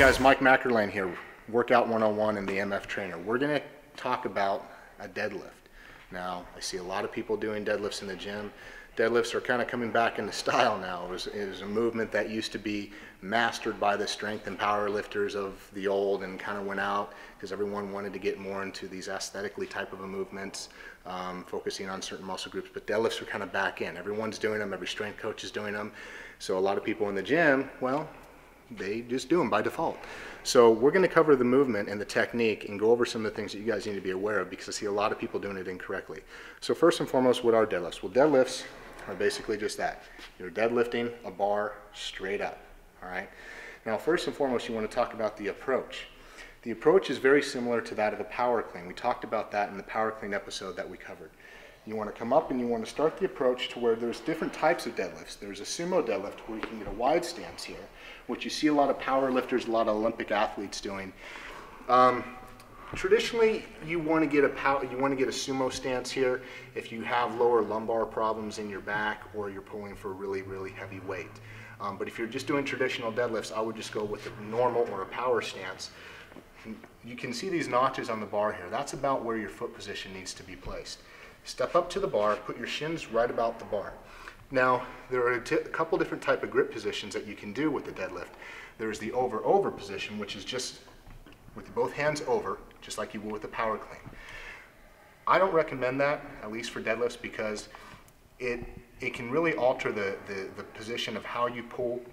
guys, Mike McErlane here, Workout 101 and the MF Trainer. We're going to talk about a deadlift. Now, I see a lot of people doing deadlifts in the gym. Deadlifts are kind of coming back into style now. It was a movement that used to be mastered by the strength and power lifters of the old and kind of went out because everyone wanted to get more into these aesthetically type of movements, focusing on certain muscle groups. But deadlifts are kind of back in. Everyone's doing them. Every strength coach is doing them. So a lot of people in the gym, well, they just do them by default. So we're going to cover the movement and the technique and go over some of the things that you guys need to be aware of because I see a lot of people doing it incorrectly. So first and foremost, what are deadlifts? Well, deadlifts are basically just that. You're deadlifting a bar straight up, all right? Now, first and foremost, you want to talk about the approach. The approach is very similar to that of a power clean. We talked about that in the power clean episode that we covered. You want to come up and you want to start the approach to where there's different types of deadlifts. There's a sumo deadlift where you can get a wide stance here, which you see a lot of power lifters, a lot of Olympic athletes doing. Traditionally, you want to get a sumo stance here if you have lower lumbar problems in your back or you're pulling for really, really heavy weight. But if you're just doing traditional deadlifts, I would just go with a normal or a power stance. You can see these notches on the bar here. That's about where your foot position needs to be placed. Step up to the bar, put your shins right about the bar. Now, there are a couple different type of grip positions that you can do with the deadlift. There's the over-over position, which is just with both hands over, just like you would with a power clean. I don't recommend that, at least for deadlifts, because it can really alter the position of how you pull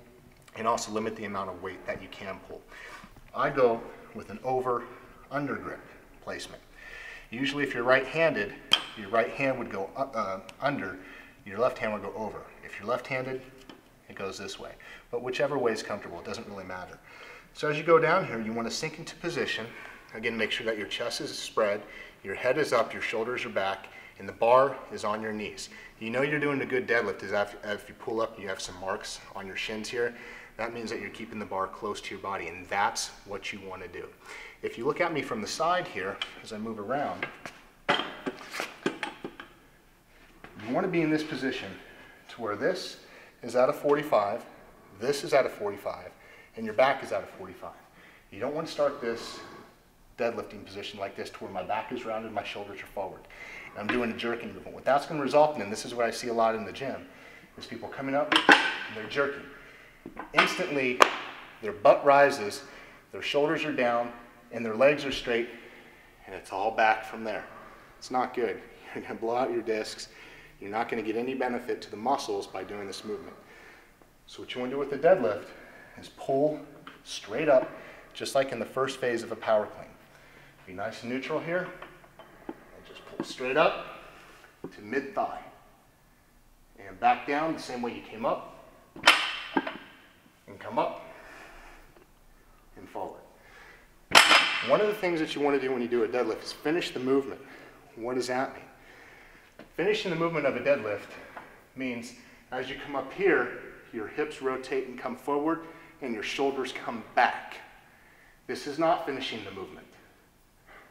and also limit the amount of weight that you can pull. I go with an over-under grip placement. Usually if you're right-handed, your right hand would go under, your left hand would go over. If you're left-handed, it goes this way. But whichever way is comfortable, it doesn't really matter. So as you go down here, you want to sink into position. Again, make sure that your chest is spread, your head is up, your shoulders are back, and the bar is on your knees. You know you're doing a good deadlift is if you pull up, you have some marks on your shins here. That means that you're keeping the bar close to your body, and that's what you want to do. If you look at me from the side here, as I move around, you want to be in this position to where this is at a 45, this is at a 45, and your back is at a 45. You don't want to start this deadlifting position like this to where my back is rounded, my shoulders are forward. And I'm doing a jerking movement. What that's going to result in, and this is what I see a lot in the gym, is people coming up and they're jerking. Instantly, their butt rises, their shoulders are down, and their legs are straight, and it's all back from there. It's not good. You're going to blow out your discs. You're not going to get any benefit to the muscles by doing this movement. So what you want to do with the deadlift is pull straight up, just like in the first phase of a power clean. Be nice and neutral here, and just pull straight up to mid-thigh. And back down the same way you came up, and come up, and forward. One of the things that you want to do when you do a deadlift is finish the movement. What does that mean? Finishing the movement of a deadlift means as you come up here, your hips rotate and come forward, and your shoulders come back. This is not finishing the movement.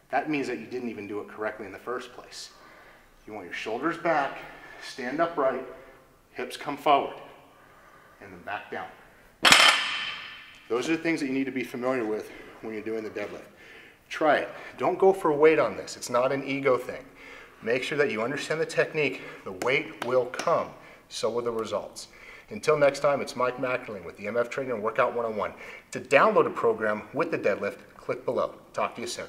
That means that you didn't even do it correctly in the first place. You want your shoulders back, stand upright, hips come forward, and then back down. Those are the things that you need to be familiar with when you're doing the deadlift. Try it. Don't go for weight on this. It's not an ego thing. Make sure that you understand the technique. The weight will come. So will the results. Until next time, it's Mike McErlane with the MF Trainer and Workout 101. To download a program with the deadlift, click below. Talk to you soon.